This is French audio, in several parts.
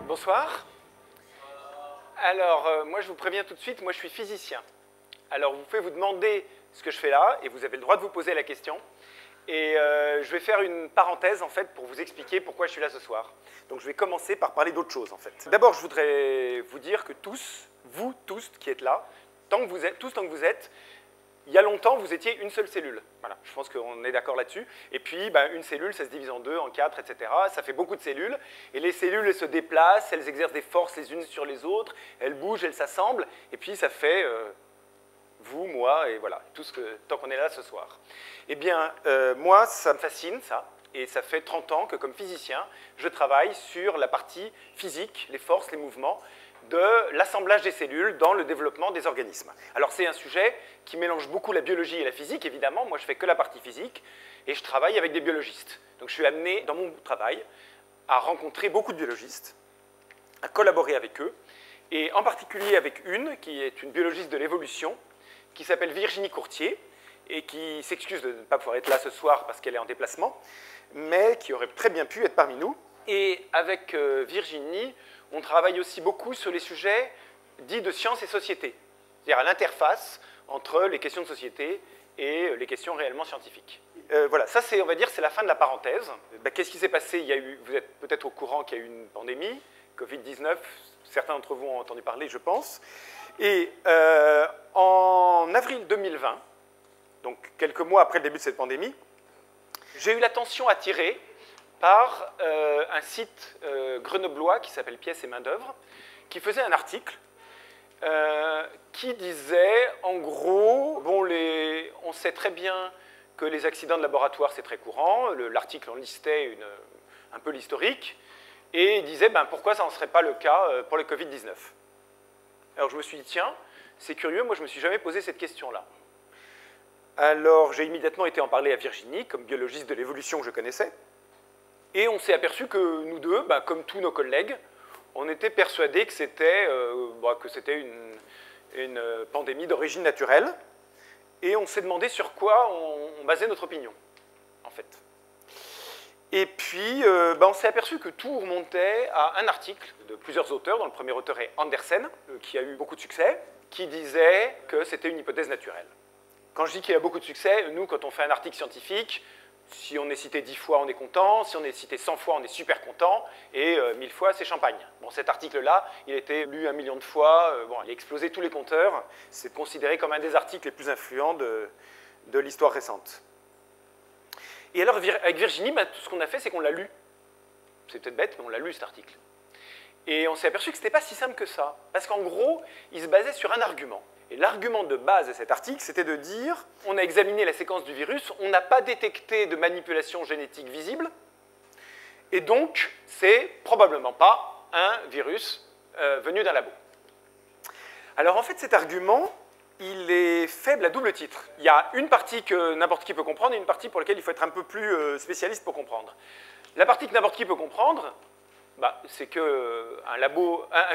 Bonsoir. Alors, moi je vous préviens tout de suite, moi je suis physicien. Alors vous pouvez vous demander ce que je fais là, et vous avez le droit de vous poser la question. Et je vais faire une parenthèse en fait pour vous expliquer pourquoi je suis là ce soir. Donc je vais commencer par parler d'autre chose en fait. D'abord je voudrais vous dire que vous tous qui êtes là, tant que vous êtes, il y a longtemps, vous étiez une seule cellule. Voilà, je pense qu'on est d'accord là-dessus. Et puis, une cellule, ça se divise en 2, en 4, etc. Ça fait beaucoup de cellules. Et les cellules, elles se déplacent, elles exercent des forces les unes sur les autres, elles bougent, elles s'assemblent. Et puis, ça fait vous, moi, et voilà, tant qu'on est là ce soir. Eh bien, moi, ça me fascine, ça. Et ça fait 30 ans que, comme physicien, je travaille sur la partie physique, les forces, les mouvements, de l'assemblage des cellules dans le développement des organismes. Alors c'est un sujet qui mélange beaucoup la biologie et la physique, évidemment. Moi, je fais que la partie physique et je travaille avec des biologistes. Donc je suis amené, dans mon travail, à rencontrer beaucoup de biologistes, à collaborer avec eux, et en particulier avec une qui est une biologiste de l'évolution, qui s'appelle Virginie Courtier, et qui s'excuse de ne pas pouvoir être là ce soir parce qu'elle est en déplacement, mais qui aurait très bien pu être parmi nous. Et avec Virginie, on travaille aussi beaucoup sur les sujets dits de sciences et société, c'est-à-dire à l'interface entre les questions de société et les questions réellement scientifiques. Voilà, ça on va dire c'est la fin de la parenthèse. Qu'est-ce qui s'est passé? Vous êtes peut-être au courant qu'il y a eu une pandémie, Covid-19, certains d'entre vous ont entendu parler, je pense. Et en avril 2020, donc quelques mois après le début de cette pandémie, j'ai eu l'attention attirée par un site grenoblois qui s'appelle Pièces et main-d'œuvre, qui faisait un article qui disait, en gros, on sait très bien que les accidents de laboratoire, c'est très courant. L'article en listait un peu l'historique, et il disait pourquoi ça n'en serait pas le cas pour le Covid-19. Alors je me suis dit, tiens, c'est curieux, moi je ne me suis jamais posé cette question-là. Alors j'ai immédiatement été en parler à Virginie, comme biologiste de l'évolution que je connaissais. Et on s'est aperçu que nous deux, comme tous nos collègues, on était persuadés que c'était une pandémie d'origine naturelle. Et on s'est demandé sur quoi on basait notre opinion, en fait. Et puis, on s'est aperçu que tout remontait à un article de plusieurs auteurs, dont le premier auteur est Andersen, qui a eu beaucoup de succès, qui disait que c'était une hypothèse naturelle. Quand je dis qu'il a beaucoup de succès, nous, quand on fait un article scientifique, si on est cité 10 fois, on est content. Si on est cité 100 fois, on est super content. Et 1000 fois, c'est champagne. Bon, cet article-là, il a été lu 1 million de fois. Il a explosé tous les compteurs. C'est considéré comme un des articles les plus influents de l'histoire récente. Et alors, avec Virginie, tout ce qu'on a fait, c'est qu'on l'a lu. C'est peut-être bête, mais on l'a lu, cet article. Et on s'est aperçu que ce n'était pas si simple que ça. Parce qu'en gros, il se basait sur un argument. Et l'argument de base de cet article, c'était de dire on a examiné la séquence du virus, on n'a pas détecté de manipulation génétique visible, et donc c'est probablement pas un virus venu d'un labo. Alors en fait, cet argument, il est faible à double titre. Il y a une partie que n'importe qui peut comprendre et une partie pour laquelle il faut être un peu plus spécialiste pour comprendre. La partie que n'importe qui peut comprendre, c'est qu'un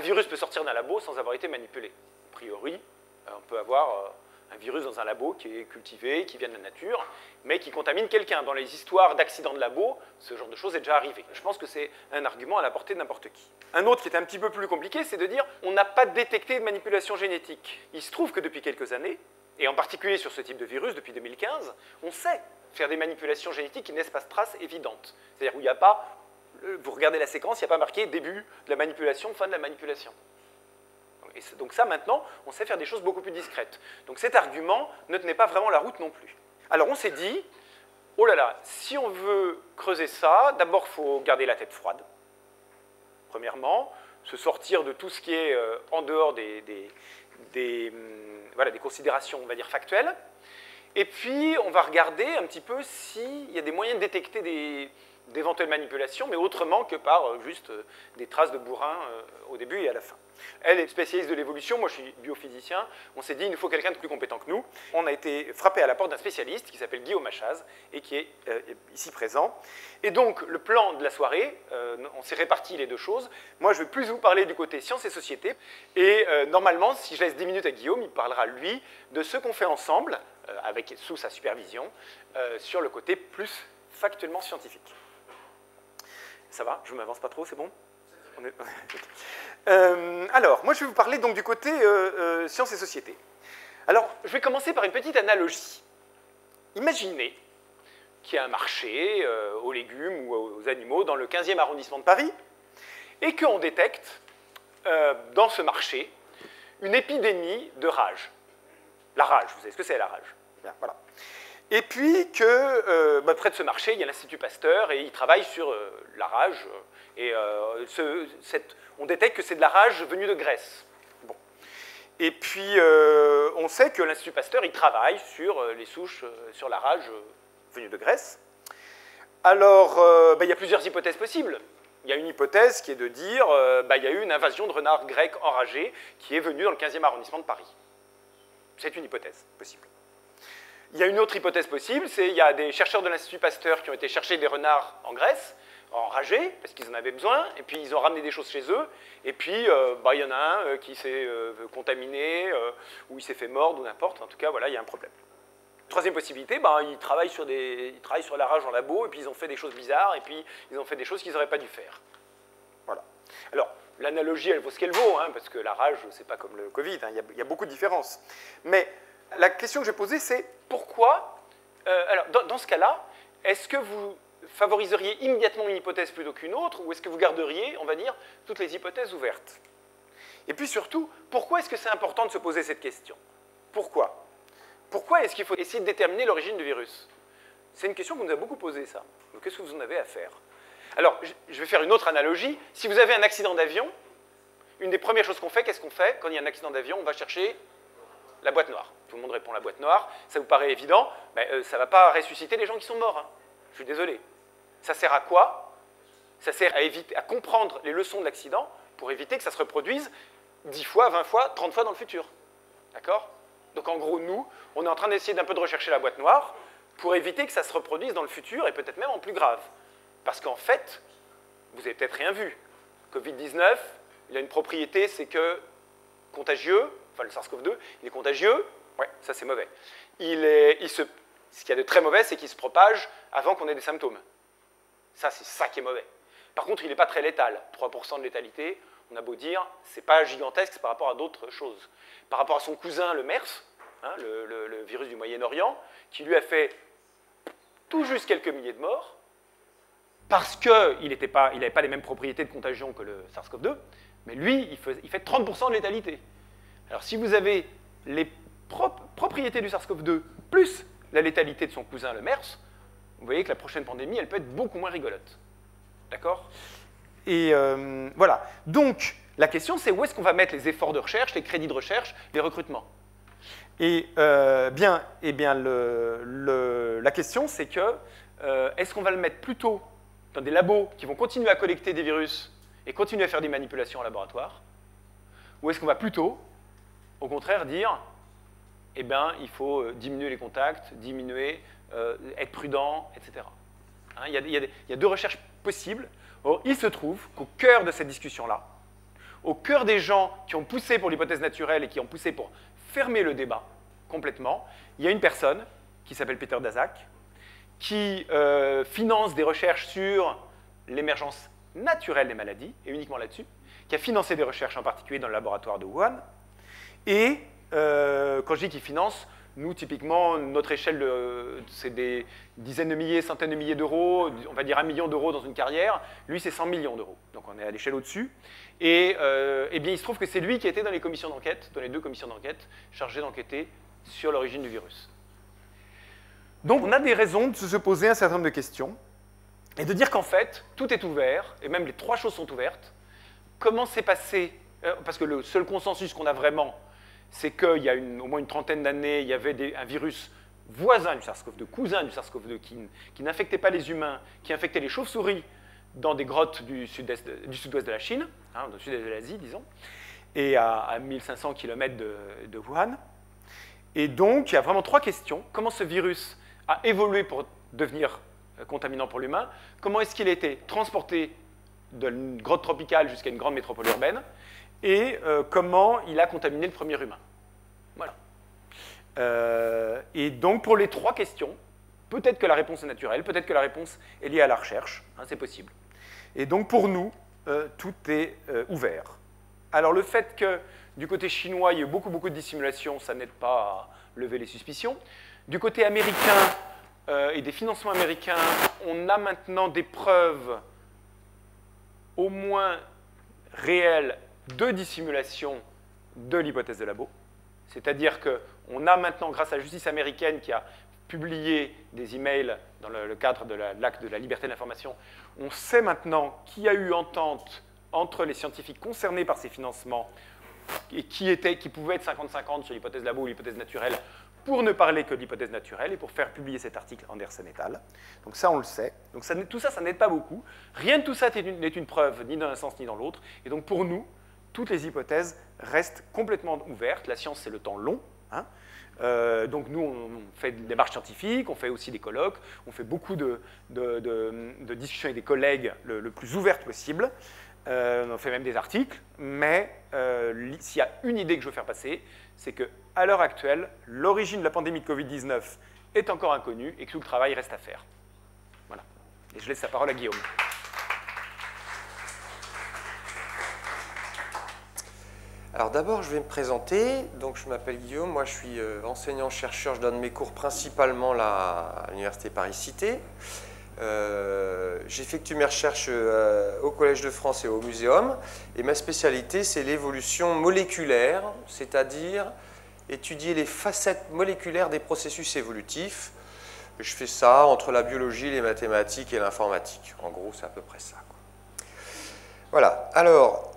virus peut sortir d'un labo sans avoir été manipulé. A priori, on peut avoir un virus dans un labo qui est cultivé, qui vient de la nature, mais qui contamine quelqu'un. Dans les histoires d'accidents de labo, ce genre de choses est déjà arrivé. Je pense que c'est un argument à la portée de n'importe qui. Un autre qui est un petit peu plus compliqué, c'est de dire on n'a pas détecté de manipulation génétique. Il se trouve que depuis quelques années, et en particulier sur ce type de virus, depuis 2015, on sait faire des manipulations génétiques qui ne laissent pas de traces évidentes. C'est-à-dire où il n'y a pas, vous regardez la séquence, il n'y a pas marqué début de la manipulation, fin de la manipulation. Et donc ça, maintenant, on sait faire des choses beaucoup plus discrètes. Donc cet argument ne tenait pas vraiment la route non plus. Alors on s'est dit, oh là là, si on veut creuser ça, d'abord, il faut garder la tête froide. Premièrement, se sortir de tout ce qui est en dehors des considérations, on va dire, factuelles. Et puis, on va regarder un petit peu s'il y a des moyens de détecter d'éventuelles manipulations, mais autrement que par juste des traces de bourrin au début et à la fin. Elle est spécialiste de l'évolution, moi je suis biophysicien. On s'est dit, il nous faut quelqu'un de plus compétent que nous. On a été frappé à la porte d'un spécialiste qui s'appelle Guillaume Machaz et qui est ici présent. Et donc, le plan de la soirée, on s'est réparti les deux choses. Moi, je vais plus vous parler du côté sciences et société. Et normalement, si je laisse 10 minutes à Guillaume, il parlera, lui, de ce qu'on fait ensemble, sous sa supervision, sur le côté plus factuellement scientifique. Ça va? Je ne m'avance pas trop, c'est bon? Alors, moi je vais vous parler donc du côté sciences et société. Alors, je vais commencer par une petite analogie. Imaginez qu'il y a un marché aux légumes ou aux animaux dans le 15e arrondissement de Paris et qu'on détecte dans ce marché une épidémie de rage. La rage, vous savez ce que c'est la rage? Bien, voilà. Et puis que près de ce marché, il y a l'Institut Pasteur et il travaille sur la rage. Et on détecte que c'est de la rage venue de Grèce. Bon. Et puis, on sait que l'Institut Pasteur, il travaille sur les souches, sur la rage venue de Grèce. Alors, il y a plusieurs hypothèses possibles. Il y a une hypothèse qui est de dire il y a eu une invasion de renards grecs enragés qui est venue dans le 15e arrondissement de Paris. C'est une hypothèse possible. Il y a une autre hypothèse possible, c'est qu'il y a des chercheurs de l'Institut Pasteur qui ont été chercher des renards en Grèce, enragés, parce qu'ils en avaient besoin, et puis ils ont ramené des choses chez eux, et puis il y en a un qui s'est contaminé, ou il s'est fait mordre, ou n'importe, en tout cas, voilà, il y a un problème. Troisième possibilité, ils travaillent sur la rage en labo, et puis ils ont fait des choses bizarres, et puis ils ont fait des choses qu'ils n'auraient pas dû faire. Voilà. Alors, l'analogie, elle vaut ce qu'elle vaut, parce que la rage, c'est pas comme le Covid, il y a beaucoup de différences. Mais la question que je vais poser, c'est pourquoi, alors dans ce cas-là, est-ce que vous favoriseriez immédiatement une hypothèse plutôt qu'une autre, ou est-ce que vous garderiez, on va dire, toutes les hypothèses ouvertes? Et puis surtout, pourquoi est-ce que c'est important de se poser cette question? Pourquoi? Pourquoi est-ce qu'il faut essayer de déterminer l'origine du virus? C'est une question qu'on nous a beaucoup posée, ça. Donc qu'est-ce que vous en avez à faire? Alors, je vais faire une autre analogie. Si vous avez un accident d'avion, une des premières choses qu'on fait, qu'est-ce qu'on fait? Quand il y a un accident d'avion, on va chercher la boîte noire. Tout le monde répond la boîte noire. Ça vous paraît évident, ça ne va pas ressusciter les gens qui sont morts. Je suis désolé. Ça sert à quoi? Ça sert à comprendre les leçons de l'accident pour éviter que ça se reproduise 10 fois, 20 fois, 30 fois dans le futur. D'accord? Donc en gros, nous, on est en train d'essayer d'un peu de rechercher la boîte noire pour éviter que ça se reproduise dans le futur et peut-être même en plus grave. Parce qu'en fait, vous n'avez peut-être rien vu. Covid-19, il a une propriété, c'est que contagieux, enfin le SARS-CoV-2, il est contagieux, ouais, ça c'est mauvais. Ce qu'il y a de très mauvais, c'est qu'il se propage avant qu'on ait des symptômes. Ça, c'est ça qui est mauvais. Par contre, il n'est pas très létal. 3% de létalité, on a beau dire, c'est pas gigantesque par rapport à d'autres choses. Par rapport à son cousin, le MERS, le virus du Moyen-Orient, qui lui a fait tout juste quelques milliers de morts, parce qu'il n'avait pas les mêmes propriétés de contagion que le SARS-CoV-2, mais lui, il fait 30% de létalité. Alors, si vous avez les propriétés du SARS-CoV-2 plus la létalité de son cousin, le MERS, vous voyez que la prochaine pandémie, elle peut être beaucoup moins rigolote. D'accord? Et voilà. Donc, la question, c'est où est-ce qu'on va mettre les efforts de recherche, les crédits de recherche, les recrutements? Et la question, c'est que est-ce qu'on va le mettre plutôt dans des labos qui vont continuer à collecter des virus et continuer à faire des manipulations en laboratoire, ou est-ce qu'on va plutôt, au contraire, dire il faut diminuer les contacts, être prudent, etc. Il y a deux recherches possibles. Or, il se trouve qu'au cœur de cette discussion-là, au cœur des gens qui ont poussé pour l'hypothèse naturelle et qui ont poussé pour fermer le débat complètement, il y a une personne qui s'appelle Peter Daszak, qui finance des recherches sur l'émergence naturelle des maladies, et uniquement là-dessus, qui a financé des recherches en particulier dans le laboratoire de Wuhan. Et quand je dis qu'il finance, nous, typiquement, notre échelle, c'est des dizaines de milliers, centaines de milliers d'euros, on va dire 1 million d'euros dans une carrière. Lui, c'est 100 millions d'euros. Donc, on est à l'échelle au-dessus. Et bien, il se trouve que c'est lui qui était dans les commissions d'enquête, dans les 2 commissions d'enquête, chargées d'enquêter sur l'origine du virus. Donc, on a des raisons de se poser un certain nombre de questions et de dire qu'en fait, tout est ouvert, et même les 3 choses sont ouvertes. Comment s'est passé, parce que le seul consensus qu'on a vraiment, c'est qu'il y a au moins une trentaine d'années, il y avait un virus voisin du SARS-CoV-2, cousin du SARS-CoV-2, qui n'infectait pas les humains, qui infectait les chauves-souris dans des grottes du sud-ouest de la Chine, dans le sud-est de l'Asie, disons. et à 1500 km de Wuhan. Et donc, il y a vraiment 3 questions. Comment ce virus a évolué pour devenir contaminant pour l'humain? Comment est-ce qu'il a été transporté d'une grotte tropicale jusqu'à une grande métropole urbaine? Et comment il a contaminé le premier humain? Voilà. Et donc, pour les 3 questions, peut-être que la réponse est naturelle, peut-être que la réponse est liée à la recherche, hein, c'est possible. Et donc, pour nous, tout est ouvert. Alors, le fait que, du côté chinois, il y ait beaucoup de dissimulation, ça n'aide pas à lever les suspicions. Du côté américain et des financements américains, on a maintenant des preuves au moins réelles de dissimulation de l'hypothèse de labo. C'est-à-dire qu'on a maintenant, grâce à la justice américaine qui a publié des emails dans le cadre de l'acte de la liberté de l'information, on sait maintenant qu'il y a eu entente entre les scientifiques concernés par ces financements et qui pouvaient être 50-50 sur l'hypothèse labo ou l'hypothèse naturelle, pour ne parler que de l'hypothèse naturelle et pour faire publier cet article Anderson et al. Donc ça, on le sait. Donc tout ça, ça n'aide pas beaucoup. Rien de tout ça n'est une preuve, ni dans un sens ni dans l'autre. Et donc pour nous, toutes les hypothèses restent complètement ouvertes. La science, c'est le temps long. Hein. Donc nous, on fait des démarches scientifiques, on fait aussi des colloques, on fait beaucoup de discussions avec des collègues le plus ouvertes possible. On fait même des articles, mais s'il y a une idée que je veux faire passer, c'est qu'à l'heure actuelle, l'origine de la pandémie de Covid-19 est encore inconnue et que tout le travail reste à faire. Voilà. Et je laisse la parole à Guillaume. Alors d'abord, je vais me présenter. Donc, je m'appelle Guillaume, moi je suis enseignant-chercheur, je donne mes cours principalement à l'Université Paris-Cité. J'effectue mes recherches au Collège de France et au Muséum, et ma spécialité, c'est l'évolution moléculaire, c'est-à-dire étudier les facettes moléculaires des processus évolutifs. Je fais ça entre la biologie, les mathématiques et l'informatique. En gros, c'est à peu près ça, quoi. Voilà. Alors,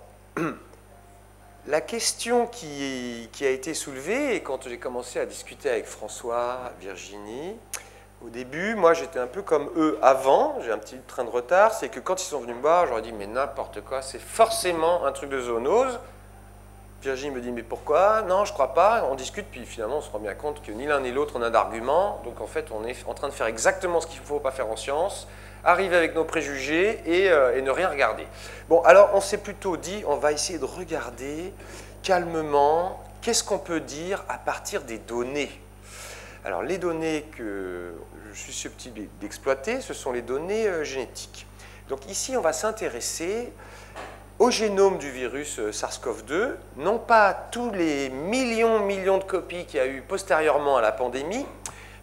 la question qui a été soulevée, et quand j'ai commencé à discuter avec François, Virginie, au début, moi j'étais un peu comme eux avant, j'ai un petit train de retard, c'est que quand ils sont venus me voir, j'aurais dit mais n'importe quoi, c'est forcément un truc de zoonose. Virginie me dit mais pourquoi? Non, je crois pas. On discute, puis finalement on se rend bien compte que ni l'un ni l'autre on a d'arguments, donc en fait on est en train de faire exactement ce qu'il ne faut pas faire en science, arriver avec nos préjugés et ne rien regarder. Bon, alors on s'est plutôt dit, on va essayer de regarder calmement qu'est-ce qu'on peut dire à partir des données. Alors, les données que je suis susceptible d'exploiter, ce sont les données génétiques. Donc ici, on va s'intéresser au génome du virus SARS-CoV-2, non pas tous les millions de copies qu'il y a eu postérieurement à la pandémie,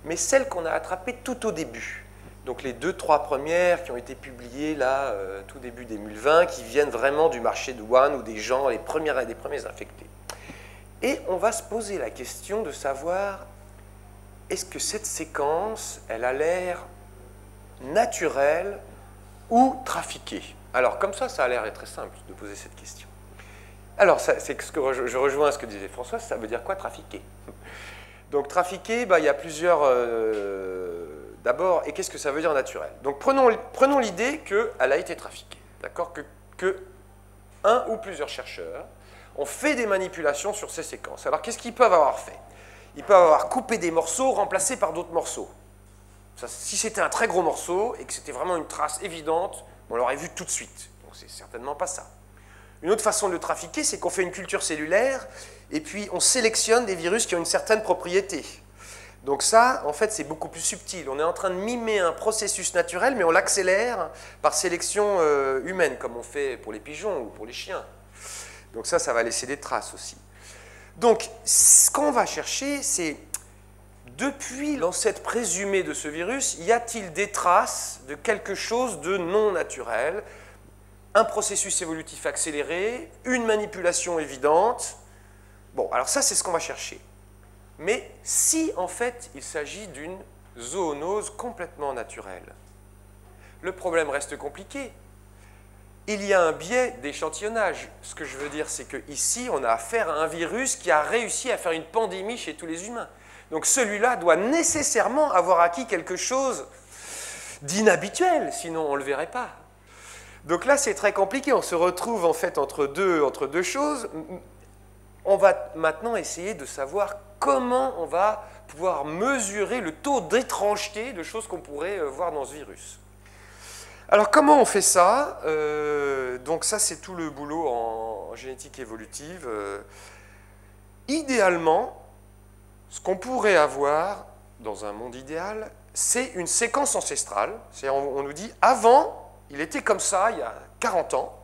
mais celles qu'on a attrapées tout au début. Donc les 2-3 premières qui ont été publiées là, tout début 2020, qui viennent vraiment du marché de Wuhan ou des gens, les premiers infectés. Et on va se poser la question de savoir, est-ce que cette séquence, elle a l'air naturelle ou trafiquée? Alors, comme ça a l'air très simple de poser cette question. Alors, c'est ce que je rejoins ce que disait François, ça veut dire quoi, trafiquer? Donc, trafiquer, il y a plusieurs... D'abord, et qu'est-ce que ça veut dire naturel? Donc, prenons l'idée qu'elle a été trafiquée, d'accord, que un ou plusieurs chercheurs ont fait des manipulations sur ces séquences. Alors, qu'est-ce qu'ils peuvent avoir fait? Ils peuvent avoir coupé des morceaux, remplacés par d'autres morceaux. Ça, si c'était un très gros morceau et que c'était vraiment une trace évidente, on l'aurait vu tout de suite. Donc c'est certainement pas ça. Une autre façon de le trafiquer, c'est qu'on fait une culture cellulaire et puis on sélectionne des virus qui ont une certaine propriété. Donc ça, en fait, c'est beaucoup plus subtil. On est en train de mimer un processus naturel, mais on l'accélère par sélection humaine, comme on fait pour les pigeons ou pour les chiens. Donc ça va laisser des traces aussi. Donc, ce qu'on va chercher, c'est, depuis l'ancêtre présumé de ce virus, y a-t-il des traces de quelque chose de non naturel? Un processus évolutif accéléré, une manipulation évidente. Bon, alors ça, c'est ce qu'on va chercher. Mais si, en fait, il s'agit d'une zoonose complètement naturelle, le problème reste compliqué. Il y a un biais d'échantillonnage. Ce que je veux dire, c'est qu'ici, on a affaire à un virus qui a réussi à faire une pandémie chez tous les humains. Donc celui-là doit nécessairement avoir acquis quelque chose d'inhabituel, sinon on ne le verrait pas. Donc là, c'est très compliqué. On se retrouve en fait entre deux choses. On va maintenant essayer de savoir comment on va pouvoir mesurer le taux d'étrangeté de choses qu'on pourrait voir dans ce virus. Alors comment on fait ça? Donc ça c'est tout le boulot en génétique évolutive. Idéalement, ce qu'on pourrait avoir dans un monde idéal, c'est une séquence ancestrale. On nous dit avant, il était comme ça il y a 40 ans,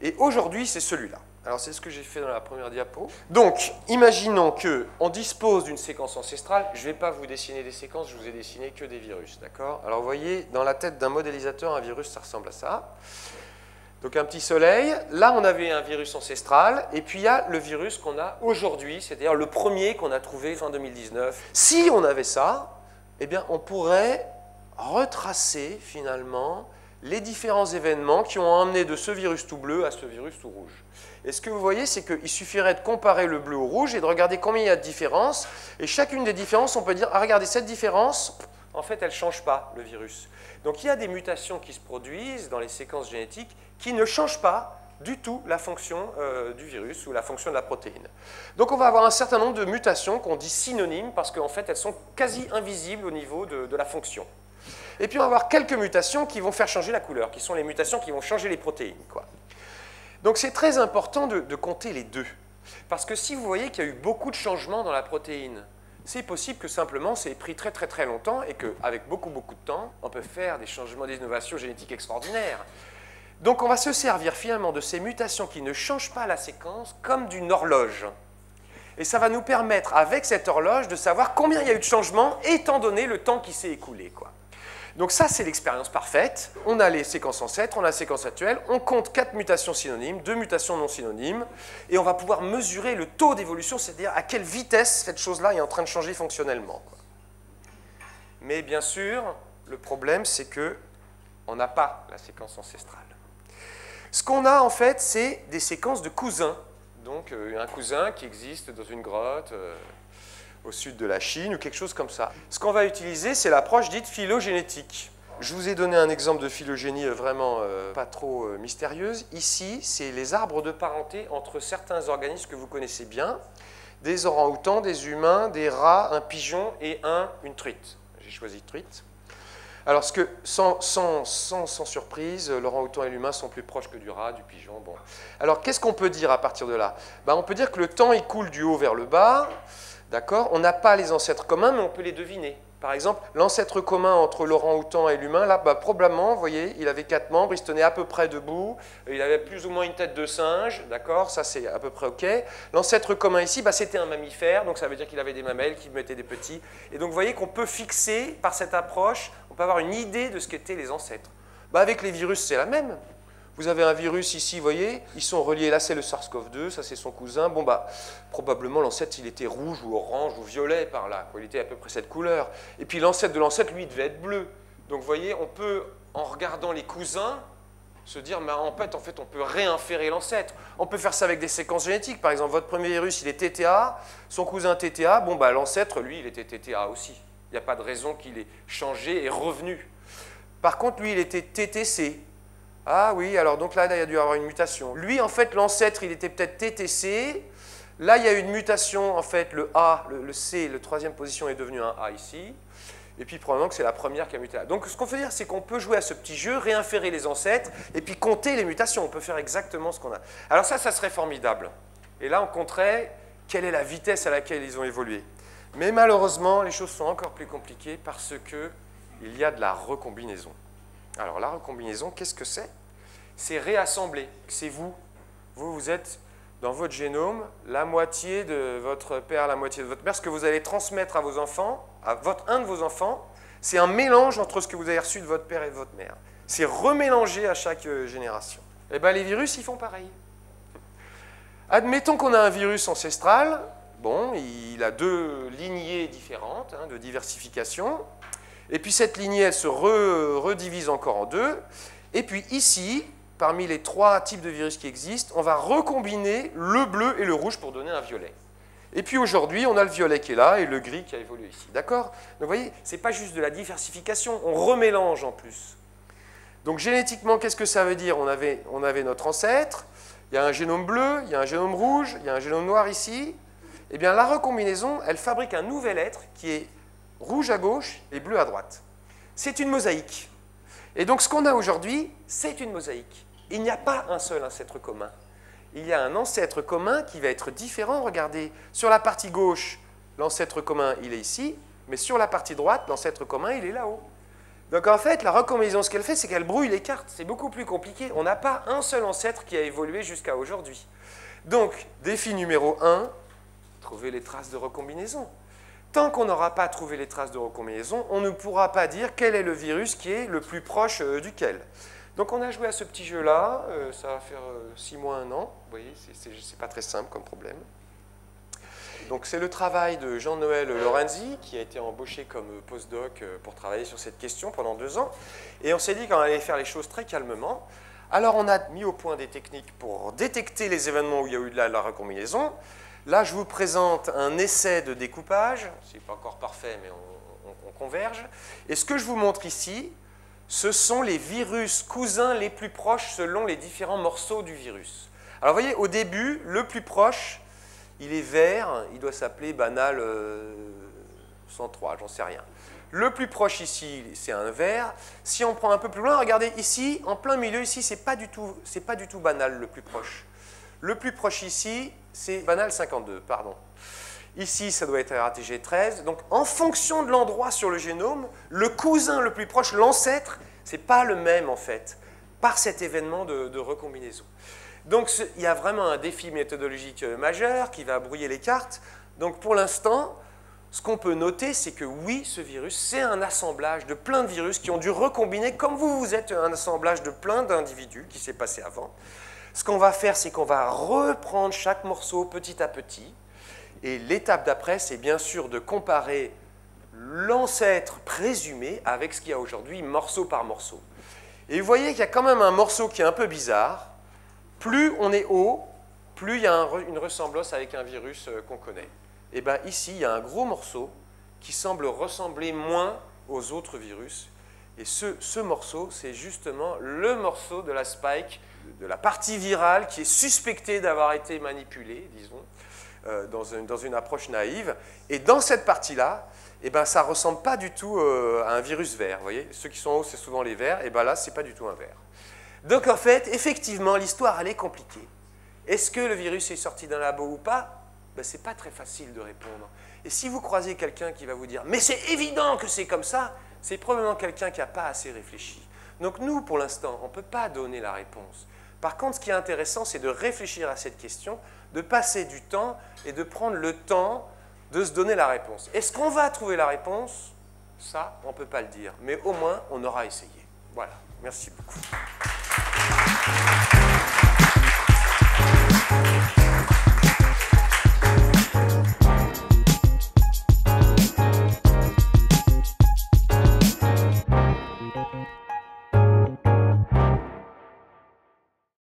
et aujourd'hui c'est celui-là. Alors c'est ce que j'ai fait dans la première diapo. Donc, imaginons qu'on dispose d'une séquence ancestrale. Je ne vais pas vous dessiner des séquences, je vous ai dessiné que des virus, d'accord? Alors vous voyez, dans la tête d'un modélisateur, un virus, ça ressemble à ça. Donc un petit soleil, là on avait un virus ancestral, et puis il y a le virus qu'on a aujourd'hui, c'est-à-dire le premier qu'on a trouvé fin 2019. Si on avait ça, eh bien on pourrait retracer finalement les différents événements qui ont emmené de ce virus tout bleu à ce virus tout rouge. Et ce que vous voyez, c'est qu'il suffirait de comparer le bleu au rouge et de regarder combien il y a de différences. Et chacune des différences, on peut dire, ah regardez, cette différence, en fait, elle ne change pas le virus. Donc il y a des mutations qui se produisent dans les séquences génétiques qui ne changent pas du tout la fonction du virus ou la fonction de la protéine. Donc on va avoir un certain nombre de mutations qu'on dit synonymes parce qu'en fait, elles sont quasi invisibles au niveau de la fonction. Et puis on va avoir quelques mutations qui vont faire changer la couleur, qui sont les mutations qui vont changer les protéines, quoi. Donc c'est très important de compter les deux. Parce que si vous voyez qu'il y a eu beaucoup de changements dans la protéine, c'est possible que simplement ça ait pris très très très longtemps et qu'avec beaucoup de temps, on peut faire des changements, des innovations génétiques extraordinaires. Donc on va se servir finalement de ces mutations qui ne changent pas la séquence comme d'une horloge. Et ça va nous permettre avec cette horloge de savoir combien il y a eu de changements étant donné le temps qui s'est écoulé, quoi. Donc ça, c'est l'expérience parfaite. On a les séquences ancêtres, on a la séquence actuelle, on compte 4 mutations synonymes, 2 mutations non synonymes, et on va pouvoir mesurer le taux d'évolution, c'est-à-dire à quelle vitesse cette chose-là est en train de changer fonctionnellement, quoi. Mais bien sûr, le problème, c'est qu'on n'a pas la séquence ancestrale. Ce qu'on a, en fait, c'est des séquences de cousins. Donc un cousin qui existe dans une grotte au sud de la Chine ou quelque chose comme ça. Ce qu'on va utiliser, c'est l'approche dite phylogénétique. Je vous ai donné un exemple de phylogénie vraiment pas trop mystérieuse. Ici, c'est les arbres de parenté entre certains organismes que vous connaissez bien, des orang-outans, des humains, des rats, un pigeon et une truite. J'ai choisi truite. Alors, sans surprise, l'orang-outan et l'humain sont plus proches que du rat, du pigeon. Bon. Alors, qu'est-ce qu'on peut dire à partir de là? On peut dire que le temps, il coule du haut vers le bas. D'accord? On n'a pas les ancêtres communs, mais on peut les deviner. Par exemple, l'ancêtre commun entre l'orang-outan et l'humain, là, probablement, vous voyez, il avait 4 membres, il se tenait à peu près debout, il avait plus ou moins une tête de singe, d'accord? Ça, c'est à peu près OK. L'ancêtre commun ici, c'était un mammifère, donc ça veut dire qu'il avait des mamelles, qu'il mettait des petits. Et donc, vous voyez qu'on peut fixer, par cette approche, on peut avoir une idée de ce qu'étaient les ancêtres. Avec les virus, c'est la même. Vous avez un virus ici, vous voyez, ils sont reliés, là c'est le SARS-CoV-2, ça c'est son cousin. Bon, probablement l'ancêtre il était rouge ou orange ou violet par là, quoi. Il était à peu près cette couleur. Et puis l'ancêtre de l'ancêtre, lui, il devait être bleu. Donc vous voyez, on peut, en regardant les cousins, se dire, en fait, on peut réinférer l'ancêtre. On peut faire ça avec des séquences génétiques. Par exemple, votre premier virus, il est TTA, son cousin TTA, l'ancêtre, lui, il était TTA aussi. Il n'y a pas de raison qu'il ait changé et revenu. Par contre, lui, il était TTC. Ah oui, alors donc là, il y a dû y avoir une mutation. Lui, en fait, l'ancêtre, il était peut-être TTC. Là, il y a eu une mutation, en fait, le A, le C, la troisième position est devenu un A ici. Et puis, probablement que c'est la première qui a muté là. Donc, ce qu'on peut dire, c'est qu'on peut jouer à ce petit jeu, réinférer les ancêtres, et puis compter les mutations. On peut faire exactement ce qu'on a. Alors ça serait formidable. Et là, on compterait quelle est la vitesse à laquelle ils ont évolué. Mais malheureusement, les choses sont encore plus compliquées parce qu'il y a de la recombinaison. Alors la recombinaison, qu'est-ce que c'est? C'est réassembler. C'est vous. Vous êtes dans votre génome, la moitié de votre père, la moitié de votre mère. Ce que vous allez transmettre à vos enfants, un de vos enfants, c'est un mélange entre ce que vous avez reçu de votre père et de votre mère. C'est remélangé à chaque génération. Eh bien les virus, ils font pareil. Admettons qu'on a un virus ancestral. Bon, il a 2 lignées différentes de diversification. Et puis cette lignée, elle se redivise encore en 2. Et puis ici, parmi les 3 types de virus qui existent, on va recombiner le bleu et le rouge pour donner un violet. Et puis aujourd'hui, on a le violet qui est là et le gris qui a évolué ici. D'accord? Donc vous voyez, ce n'est pas juste de la diversification, on remélange en plus. Donc génétiquement, qu'est-ce que ça veut dire? On avait notre ancêtre, il y a un génome bleu, il y a un génome rouge, il y a un génome noir ici. Eh bien, la recombinaison, elle fabrique un nouvel être qui est rouge à gauche et bleu à droite. C'est une mosaïque. Et donc, ce qu'on a aujourd'hui, c'est une mosaïque. Il n'y a pas un seul ancêtre commun. Il y a un ancêtre commun qui va être différent. Regardez, sur la partie gauche, l'ancêtre commun, il est ici, mais sur la partie droite, l'ancêtre commun, il est là-haut. Donc, en fait, la recombinaison, ce qu'elle fait, c'est qu'elle brouille les cartes. C'est beaucoup plus compliqué. On n'a pas un seul ancêtre qui a évolué jusqu'à aujourd'hui. Donc, défi numéro 1, trouver les traces de recombinaison. Tant qu'on n'aura pas trouvé les traces de recombinaison, on ne pourra pas dire quel est le virus qui est le plus proche duquel. Donc on a joué à ce petit jeu-là, ça va faire 6 mois, 1 an. Vous voyez, c'est pas très simple comme problème. Donc c'est le travail de Jean-Noël Lorenzi, qui a été embauché comme postdoc pour travailler sur cette question pendant 2 ans. Et on s'est dit qu'on allait faire les choses très calmement. Alors on a mis au point des techniques pour détecter les événements où il y a eu de la recombinaison. Là, je vous présente un essai de découpage. Ce n'est pas encore parfait, mais on converge. Et ce que je vous montre ici, ce sont les virus cousins les plus proches selon les différents morceaux du virus. Alors, vous voyez, au début, le plus proche, il est vert. Il doit s'appeler banal 103, j'en sais rien. Le plus proche ici, c'est un vert. Si on prend un peu plus loin, regardez ici, en plein milieu, ici, c'est pas du tout banal le plus proche. Le plus proche ici, c'est banal 52, pardon. Ici, ça doit être RATG 13. Donc, en fonction de l'endroit sur le génome, le cousin le plus proche, l'ancêtre, ce n'est pas le même, en fait, par cet événement de recombinaison. Donc, il y a vraiment un défi méthodologique majeur qui va brouiller les cartes. Donc, pour l'instant, ce qu'on peut noter, c'est que oui, ce virus, c'est un assemblage de plein de virus qui ont dû recombiner, comme vous êtes un assemblage de plein d'individus qui s'est passé avant. Ce qu'on va faire, c'est qu'on va reprendre chaque morceau petit à petit. Et l'étape d'après, c'est bien sûr de comparer l'ancêtre présumé avec ce qu'il y a aujourd'hui, morceau par morceau. Et vous voyez qu'il y a quand même un morceau qui est un peu bizarre. Plus on est haut, plus il y a une ressemblance avec un virus qu'on connaît. Et bien ici, il y a un gros morceau qui semble ressembler moins aux autres virus. Et ce morceau, c'est justement le morceau de la spike, de la partie virale qui est suspectée d'avoir été manipulée, disons, dans une approche naïve. Et dans cette partie-là, eh ben, ça ne ressemble pas du tout à un virus vert. Vous voyez, ceux qui sont en haut, c'est souvent les verts. Et ben là, ce n'est pas du tout un vert. Donc en fait, effectivement, l'histoire, elle est compliquée. Est-ce que le virus est sorti d'un labo ou pas? Ben, ce n'est pas très facile de répondre. Et si vous croisez quelqu'un qui va vous dire « mais c'est évident que c'est comme ça », c'est probablement quelqu'un qui n'a pas assez réfléchi. Donc nous, pour l'instant, on ne peut pas donner la réponse. Par contre, ce qui est intéressant, c'est de réfléchir à cette question, de passer du temps et de prendre le temps de se donner la réponse. Est-ce qu'on va trouver la réponse? Ça, on ne peut pas le dire. Mais au moins, on aura essayé. Voilà. Merci beaucoup.